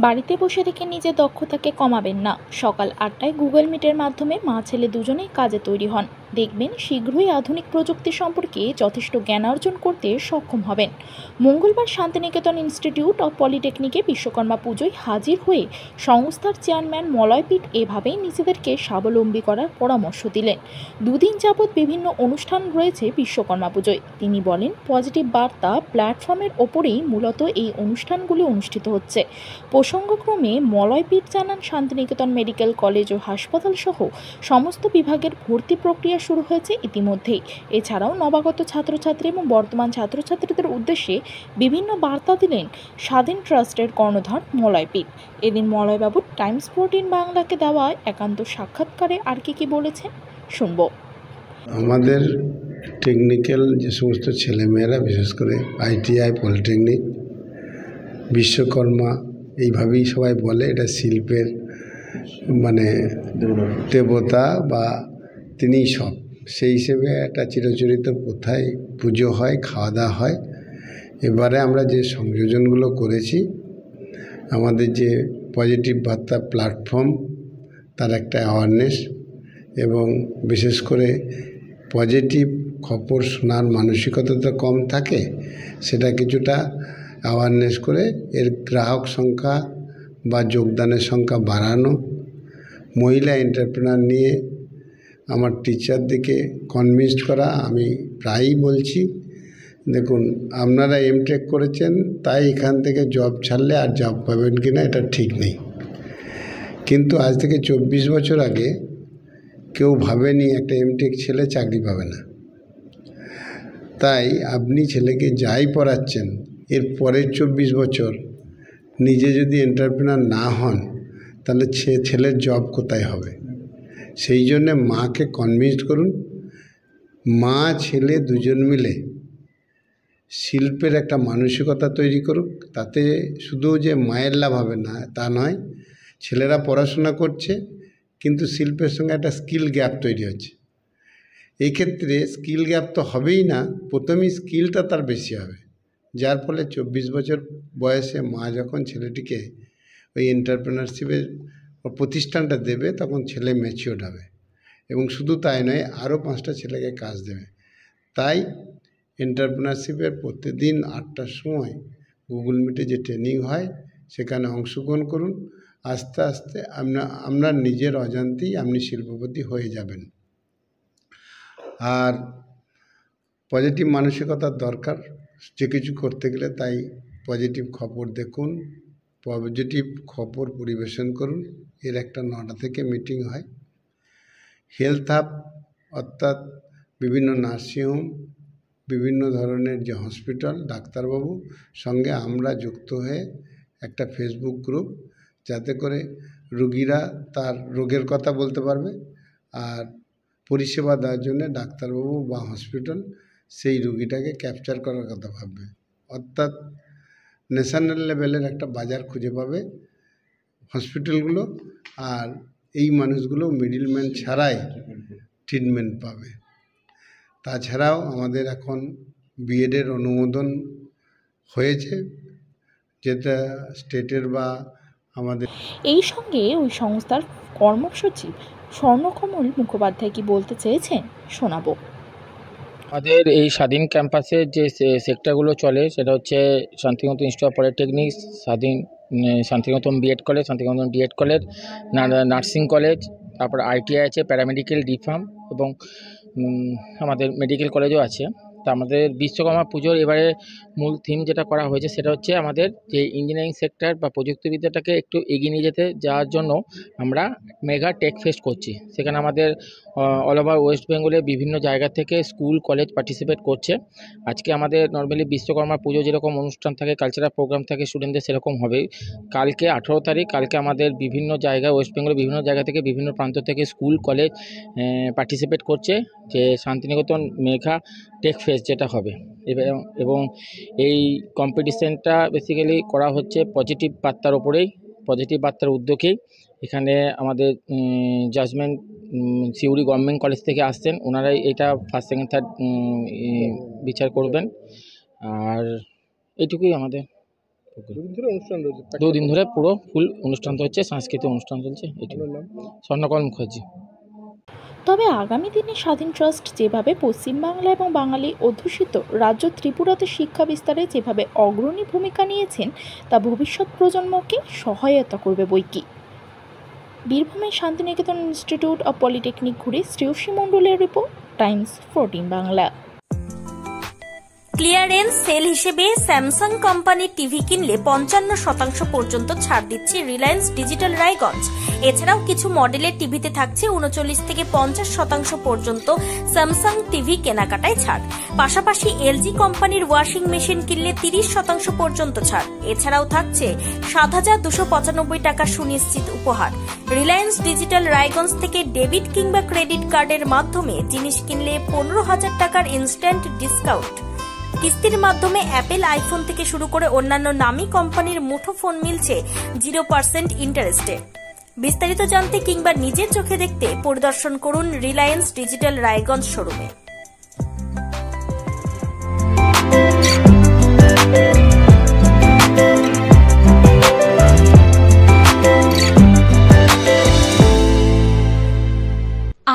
বাড়িতে বসে থেকে নিজের দক্ষতাকে কমাবেন না। সকাল ৮টায় গুগল মিটের মাধ্যমে মা ছেলে দুজনেই কাজে তৈরি হন। দেখবেন শীঘ্রই আধুনিক প্রযুক্তি সম্পর্কে যথেষ্ট জ্ঞান অর্জন করতে সক্ষম হবেন। মঙ্গলবার শান্তিনিকেতন ইনস্টিটিউট অব পলিটেকনিকে বিশ্বকর্মা পুজোয় হাজির হয়ে সংস্থার চেয়ারম্যান মলয় পিট এভাবেই নিজেদেরকে স্বাবলম্বী করার পরামর্শ দিলেন। দুদিন যাবৎ বিভিন্ন অনুষ্ঠান রয়েছে বিশ্বকর্মা পুজোয়। তিনি বলেন, পজিটিভ বার্তা প্ল্যাটফর্মের ওপরেই মূলত এই অনুষ্ঠানগুলি অনুষ্ঠিত হচ্ছে। প্রসঙ্গক্রমে মলয় পিট জানান, শান্তিনিকেতন মেডিকেল কলেজ ও হাসপাতাল সহ সমস্ত বিভাগের ভর্তি প্রক্রিয়া শুরু হয়েছে ইতিমধ্যেই। এছাড়াও নবাগত ছাত্রছাত্রী এবং বর্তমান ছাত্রছাত্রীদের উদ্দেশ্যে বিভিন্ন বার্তা দিলেন স্বাধীন ট্রাস্টের কর্ণধার মলয় পিট। এদিন মলয়বাবু টাইমস 14 বাংলাকে দেওয়া একান্ত সাক্ষাৎকারে আর কি বলেছেন শুনব। আমাদের টেকনিক্যাল যে সমস্ত ছেলেমেয়েরা, বিশেষ করে ITI, পলিটেকনিক, বিশ্বকর্মা এইভাবেই সবাই বলে, এটা শিল্পের দেবতা বা তিনিই সব। সেই হিসেবে একটা চিরচরিত প্রথায় পুজো হয়, খাওয়া দাওয়া হয়। এবারে আমরা যে সংযোজনগুলো করেছি, আমাদের যে পজিটিভ বার্তা প্ল্যাটফর্ম, তার একটা অ্যাওয়ারনেস, এবং বিশেষ করে পজিটিভ খবর শোনার মানসিকতা তো কম থাকে, সেটা কিছুটা অ্যাওয়ারনেস করে এর গ্রাহক সংখ্যা বা যোগদানের সংখ্যা বাড়ানো, মহিলা এন্টারপ্রেনার নিয়ে আমার টিচারদেরকে কনভিন্সড করা। আমি প্রায়ই বলছি, দেখুন, আপনারা এমটেক করেছেন তাই এখান থেকে জব ছাড়লে আর জব পাবেন কিনা এটা ঠিক নেই, কিন্তু আজ থেকে 24 বছর আগে কেউ ভাবেনি একটা এমটেক ছেলে চাকরি পাবে না। তাই আপনি ছেলেকে যাই পড়াচ্ছেন, এর পরের 24 বছর নিজে যদি এন্টারপ্রেনার না হন, তাহলে ছেলের জব কোথায় হবে? সেই জন্যে মাকে কনভিন্স করুন, মা ছেলে দুজন মিলে শিল্পের একটা মানসিকতা তৈরি করুক। তাতে শুধু যে মায়ের লাভ হবে না তা নয়, ছেলেরা পড়াশোনা করছে কিন্তু শিল্পের সঙ্গে একটা স্কিল গ্যাপ তৈরি হচ্ছে। এই ক্ষেত্রে স্কিল গ্যাপ তো হবেই না, প্রথমেই স্কিলটা তার বেশি হবে, যার ফলে 24 বছর বয়সে মা যখন ছেলেটিকে ওই এন্টারপ্রেনারশিপের প্রতিষ্ঠানটা দেবে, তখন ছেলে ম্যাচিওর হবে, এবং শুধু তাই নয়, আরও 5টা ছেলেকে কাজ দেবে। তাই এন্টারপ্রেনারশিপের প্রতিদিন 8টার সময় গুগল মিটে যে ট্রেনিং হয়, সেখানে অংশগ্রহণ করুন। আস্তে আস্তে আপনার নিজের অজান্তেই আপনি শিল্পপতি হয়ে যাবেন। আর পজিটিভ মানসিকতার দরকার যে কিছু করতে গেলে, তাই পজিটিভ খবর দেখুন, পজিটিভ খবর পরিবেশন করুন। এর একটা 9টা থেকে মিটিং হয়। হেলথ হাব, অর্থাৎ বিভিন্ন নার্সিংহোম, বিভিন্ন ধরনের যে হসপিটাল, ডাক্তারবাবু সঙ্গে আমরা যুক্ত হয়ে একটা ফেসবুক গ্রুপ, যাতে করে রুগীরা তার রোগের কথা বলতে পারবে, আর পরিষেবা দেওয়ার জন্য ডাক্তারবাবু বা হসপিটাল সেই রুগীটাকে ক্যাপচার করার কথা ভাববে। অর্থাৎ ন্যাশনাল লেভেলের একটা বাজার খুঁজে পাবে হসপিটালগুলো, আর এই মানুষগুলো মিডলম্যান ছাড়াই ট্রিটমেন্ট পাবে। তাছাড়াও আমাদের এখন বিএডের অনুমোদন হয়েছে, যেটা স্টেটের বা আমাদের। এই সঙ্গে ওই সংস্থার কর্মসচিব স্বর্ণকমল মুখোপাধ্যায় কি বলতে চেয়েছেন শোনাবো। আমাদের এই স্বাধীন ক্যাম্পাসের যে সেক্টরগুলো চলে, সেটা হচ্ছে Santiniketan institute of polytechnic, Santiniketan B Ed college, Santiniketan D Ed college, nursing college, তারপর ITI আছে, প্যারামেডিক্যাল ডিফার্ম, এবং আমাদের মেডিকেল কলেজও আছে। তা আমাদের বিশ্বকর্মা পুজোর এবারে মূল থিম যেটা করা হয়েছে, সেটা হচ্ছে আমাদের যে ইঞ্জিনিয়ারিং সেক্টর বা প্রযুক্তিবিদ্যাটাকে একটু এগিয়ে নিয়ে যেতে যাওয়ার জন্য আমরা মেগা টেক ফেস্ট করছি। সেখানে আমাদের অল ওভার ওয়েস্ট বেঙ্গলের বিভিন্ন জায়গা থেকে স্কুল কলেজ পার্টিসিপেট করছে। আজকে আমাদের নর্মালি বিশ্বকর্মা পুজো যেরকম অনুষ্ঠান থাকে, কালচারাল প্রোগ্রাম থাকে স্টুডেন্টদের, সেরকম হবে কালকে 18 তারিখ। কালকে আমাদের বিভিন্ন জায়গায়, ওয়েস্ট বেঙ্গলের বিভিন্ন জায়গা থেকে, বিভিন্ন প্রান্ত থেকে স্কুল কলেজ পার্টিসিপেট করছে যে শান্তিনিকেতন মেগা টেক ফেস্ট যেটা হবে। এবং এই কম্পিটিশানটা বেসিক্যালি করা হচ্ছে পজিটিভ বার্তার ওপরেই, পজিটিভ বার্তার উদ্যোগেই। এখানে আমাদের জাজমেন্ট সিউড়ি গভর্নমেন্ট কলেজ থেকে আসছেন, ওনারাই এটা ফার্স্ট সেকেন্ড থার্ড বিচার করবেন। আর এইটুকুই আমাদের দুদিন ধরে পুরো ফুল অনুষ্ঠান তো হচ্ছে, সাংস্কৃতিক অনুষ্ঠান চলছে। এটি স্বর্ণকমল মুখার্জি। তবে আগামী দিনে স্বাধীন ট্রাস্ট যেভাবে পশ্চিমবাংলা এবং বাঙালি অধ্যুষিত রাজ্য ত্রিপুরাতে শিক্ষা বিস্তারে যেভাবে অগ্রণী ভূমিকা নিয়েছেন তা ভবিষ্যৎ প্রজন্মকে সহায়তা করবে বৈকি। বীরভূমের শান্তিনিকেতন ইনস্টিটিউট অব পলিটেকনিক ঘুরে শ্রেয়সী মণ্ডলের report, Times 14 Bangla. Clearance sale হিসেবে স্যামসাং কোম্পানির টিভি কিনলে 55% পর্যন্ত ছাড় দিচ্ছে রিলায়েন্স ডিজিটাল রায়গঞ্জ। এছাড়াও কিছু মডেলের টিভিতে থাকছে 39 থেকে 50% পর্যন্ত স্যামসাং টিভি কেনাকাটায় ছাড়। পাশাপাশি এলজি কোম্পানির ওয়াশিং মেশিন কিনলে 30% পর্যন্ত ছাড়। এছাড়াও থাকছে 7,295 টাকা সুনিশ্চিত উপহার। রিলায়েন্স ডিজিটাল রায়গঞ্জ থেকে ডেবিট কিংবা ক্রেডিট কার্ডের মাধ্যমে জিনিস কিনলে 15,000 টাকার ইনস্ট্যান্ট ডিসকাউন্ট। কিস্তির মাধ্যমে অ্যাপেল আইফোন থেকে শুরু করে অন্যান্য নামী কোম্পানির মুঠোফোন মিলছে 0% ইন্টারেস্টে। বিস্তারিত জানতে কিংবা নিজের চোখে দেখতে পরিদর্শন করুন রিলায়েন্স ডিজিটাল রায়গঞ্জ শোরুমে।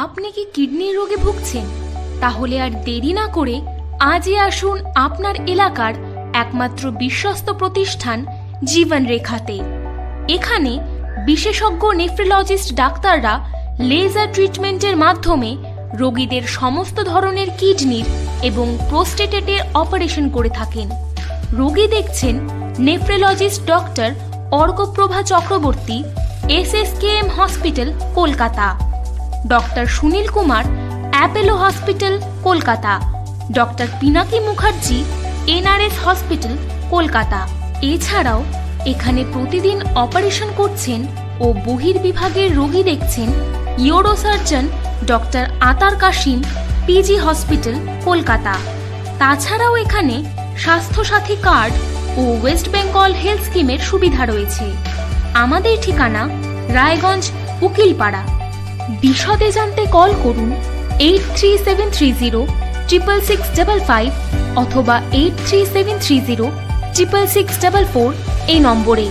আপনি কি কিডনির রোগে ভুগছেন? তাহলে আর দেরি না করে আজই আসুন আপনার এলাকার একমাত্র বিশ্বস্ত প্রতিষ্ঠান জীবন রেখাতে। এখানে বিশেষজ্ঞ নেফ্রোলজিস্ট ডাক্তাররা লেজার ট্রিটমেন্টের মাধ্যমে রোগীদের সমস্ত ধরনের কিডনির এবং প্রোস্টেটের অপারেশন করে থাকেন। রোগী দেখছেন nephrologist doctor Arkaprava Chakraborty, SSKM hospital, Kolkata. Doctor Sunil Kumar, Apollo hospital, Kolkata. Doctor Pinaki Mukherjee, NRS hospital, Kolkata. এছাড়াও এখানে প্রতিদিন অপারেশন করছেন ও বহির্বিভাগের রোগী দেখছেন ইউরোসার্জন ডক্টর আতার কাশিম, PG হসপিটাল, কলকাতা। তাছাড়াও এখানে স্বাস্থ্যসাথী কার্ড ও ওয়েস্ট বেঙ্গল হেলথ স্কিমের সুবিধা রয়েছে। আমাদের ঠিকানা রায়গঞ্জ, উকিলপাড়া। বিশদে জানতে কল করুন 8373066655 অথবা 8373066644 এই নম্বরে।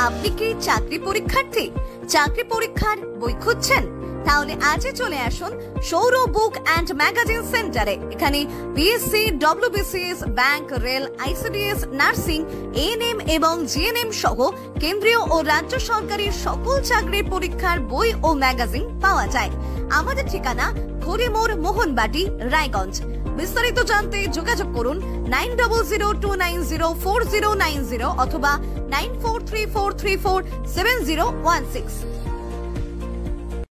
আপনি কি চাকরি পরীক্ষার্থী? চাকরি পরীক্ষার বই খুঁজছেন? তাহলে আজই চলে আসুন সৌরভ বুক অ্যান্ড ম্যাগাজিন সেন্টারে। এখানে BSc, WBCS, bank, rail, ICDS, nursing, ANM এবং GNM সহ কেন্দ্রীয় ও রাজ্য সরকারি সকল চাকরির পরীক্ষার বই ও ম্যাগাজিন পাওয়া যায়। আমাদের ঠিকানা হরিমোড়, মোহনবাটি, রায়গঞ্জ। বিস্তারিত জানতে যোগাযোগ করুন 9002904090 অথবা 9434347016।